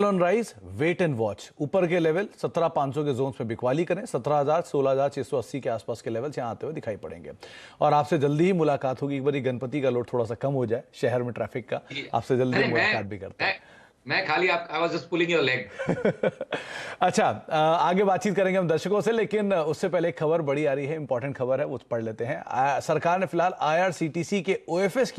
On rise, wait and watch. ऊपर के level 17,500 के जोन में बिकवाली करें। 17,000 16,680 के आसपास के लेवल्स यहाँ आते हुए दिखाई पड़ेंगे। और आपसे जल्दी ही मुलाकात होगी। एक बार गणपति का लोड थोड़ा सा कम हो जाए शहर में ट्रैफिक का, आपसे जल्दी मुलाकात भी करते हैं। मैं खाली I was just pulling your leg. अच्छा, आगे बातचीत करेंगे हम दर्शकों से, लेकिन उससे पहले एक खबर बड़ी आ रही है, इंपॉर्टेंट खबर है, वो पढ़ लेते हैं। सरकार ने फिलहाल IRCTC के OFS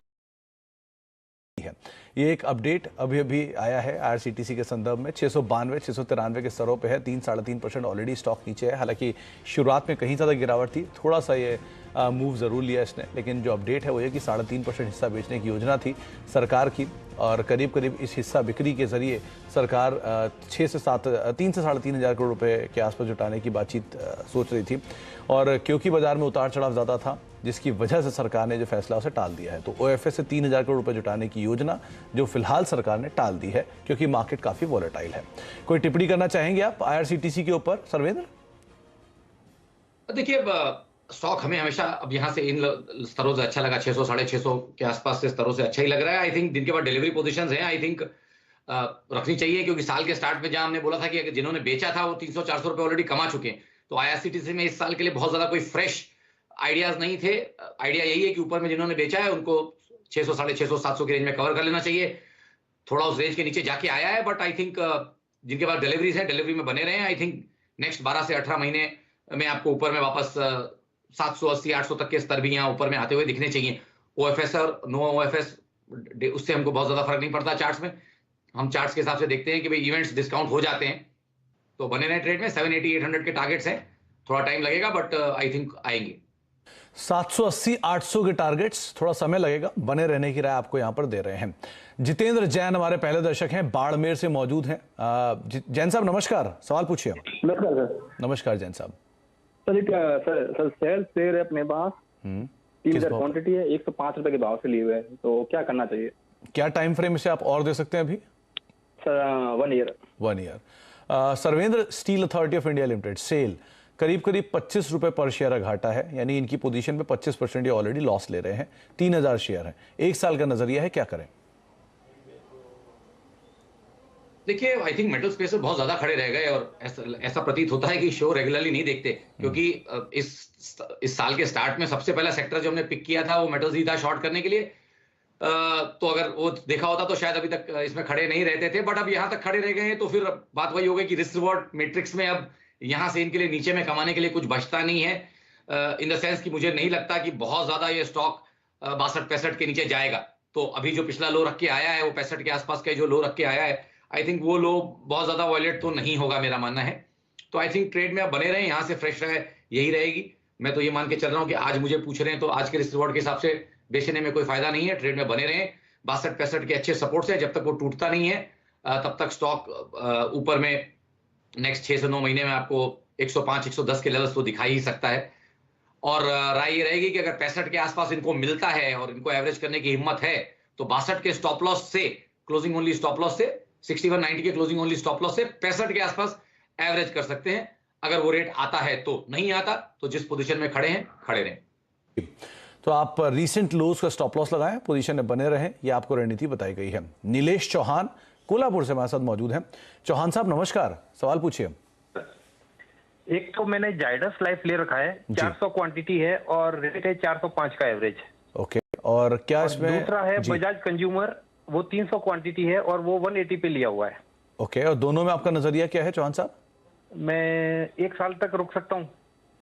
है। ये एक अपडेट अभी अभी आया है IRCTC के संदर्भ में। 692 693 के स्तरों पे है। 3-3.5% ऑलरेडी स्टॉक नीचे है। हालांकि शुरुआत में कहीं ज़्यादा गिरावट थी, थोड़ा सा ये मूव ज़रूर लिया इसने, लेकिन जो अपडेट है वो ये कि 3.5% हिस्सा बेचने की योजना थी सरकार की, और करीब करीब इस हिस्सा बिक्री के जरिए सरकार 3 से 3.5 हज़ार करोड़ रुपए के आसपास जुटाने की बातचीत सोच रही थी। और क्योंकि बाजार में उतार चढ़ाव ज़्यादा था, जिसकी वजह से सरकार ने जो फैसला उसे टाल दिया है। तो OFS से 3,000 करोड़ रुपए जुटाने की योजना जो फिलहाल सरकार ने टाल दी है, क्योंकि मार्केट काफी वॉलेटाइल है। कोई टिप्पणी करना चाहेंगे आप IRCTC के ऊपर, सर्वेंद्र? देखिए, स्टॉक हमें हमेशा अब यहाँ से इन स्तरों से अच्छा लगा। 600 650 के आसपास से स्तरों से अच्छा ही लग रहा है। आई थिंक जिनके पास डिलीवरी पोजीशंस हैं, आई थिंक रखनी चाहिए, क्योंकि साल के स्टार्ट में जहां हमने बोला था कि जिन्होंने बेचा था वो 300-400 रुपए ऑलरेडी कमा चुके हैं। तो IRCTC में इस साल के लिए बहुत ज्यादा कोई फ्रेश आइडियाज नहीं थे। आइडिया यही है कि ऊपर में जिन्होंने बेचा है उनको 600 650 700 के रेंज में कवर कर लेना चाहिए। थोड़ा उस रेंज के नीचे जाके आया है, बट आई थिंक जिनके पास डिलीवरीज है डिलीवरी में बने रहे हैं। आई थिंक नेक्स्ट 12 से 18 महीने में आपको ऊपर में वापस 780 800 तक के स्तर भी यहाँ ऊपर में आते हुए दिखने चाहिए। OFS और नो OFS उससे हमको बहुत ज्यादा फर्क नहीं पड़ता। चार्ट्स में हम चार्ट्स के हिसाब से देखते हैं कि भाई इवेंट्स डिस्काउंट हो जाते हैं तो बने रहे ट्रेड में। 780 800 के टारगेट्स हैं, थोड़ा टाइम लगेगा बट आई थिंक आएंगे। 780 800 के टारगेट्स, थोड़ा समय लगेगा, बने रहने की राय आपको यहां पर दे रहे हैं। जितेंद्र जैन हमारे पहले दर्शक हैं, बाड़मेर से मौजूद हैं। जैन साहब नमस्कार, सवाल पूछिए। नमस्कार जैन साहब। सर सेल शेयर है अपने पास, 3,000 क्वांटिटी है, 105 रुपए के भाव से लिए हुए हैं, तो क्या करना चाहिए? क्या टाइम फ्रेम से आप और दे सकते हैं अभी? Sir 1 year. 1 year. Sarvendra, Steel Authority of India Limited SAIL करीब करीब 25 रुपए पर शेयर का घाटा है, यानी इनकी पोजीशन पे 25% ये ऑलरेडी लॉस ले रहे हैं। 3,000 शेयर है, 1 साल का नजरिया है, क्या करें? देखिए, आई थिंक मेटल स्पेस में बहुत ज्यादा खड़े रह गए, और ऐसा प्रतीत होता है कि शो रेगुलरली नहीं देखते, क्योंकि इस साल के स्टार्ट में सबसे पहला सेक्टर जो हमने पिक किया था वो मेटल्स ही था शॉर्ट करने के लिए। तो अगर वो देखा होता तो शायद अभी तक इसमें खड़े नहीं रहते थे, बट अब यहां तक खड़े रह गए हैं तो फिर बात वही हो गई कि रिस्क रिवॉर्ड मैट्रिक्स में अब यहां से इनके लिए नीचे में कमाने के लिए कुछ बचता नहीं है। इन द सेंस कि मुझे नहीं लगता कि बहुत ज्यादा ये स्टॉक 62-65 के नीचे जाएगा। तो अभी जो पिछला लो रख के आया है वो 65 के आसपास का जो लो रख के आया है, आई थिंक वो लो बहुत ज्यादा वॉयलेट तो नहीं होगा, मेरा मानना है। तो आई थिंक ट्रेड में आप बने रहे, यहाँ से फ्रेश रहे, यही रहेगी। मैं तो ये मान के चल रहा हूँ कि आज मुझे पूछ रहे हैं तो आज के रिस्क रिवॉर्ड के हिसाब से बेचने में कोई फायदा नहीं है। ट्रेड में बने रहे, 62-65 के अच्छे सपोर्ट से, जब तक वो टूटता नहीं है तब तक स्टॉक ऊपर में नेक्स्ट 6 से 9 महीने में आपको 105 110 के लेवल्स तो दिखाई ही सकता है। और राय ये रहेगी कि अगर 65 के आसपास इनको मिलता है और इनको एवरेज करने की हिम्मत है तो 62 के स्टॉप लॉस से, क्लोजिंग ओनली स्टॉप लॉस से, 6190 के क्लोजिंग ओनली स्टॉप लॉस से 65 के आसपास एवरेज कर सकते हैं। अगर वो रेट आता है तो, नहीं आता तो जिस पोजीशन में खड़े हैं खड़े रहें। तो आप रीसेंट लोज का स्टॉप लॉस लगाएं, पोजीशन में बने रहें, ये आपको रणनीति बताई गई है। नीलेश चौहान कोल्हापुर से हमारे साथ मौजूद हैं। चौहान साहब नमस्कार, सवाल पूछिए। एक तो मैंने जाइडस लाइफ ले रखा है, 400 क्वांटिटी है और रेट है 405 का एवरेज। ओके, और क्या इसमें? दूसरा है बजाज कंज्यूमर, वो 300 क्वांटिटी है और वो 180 पे लिया हुआ है। ओके, और दोनों में आपका नजरिया क्या है चौहान साहब? मैं 1 साल तक रुक सकता हूँ।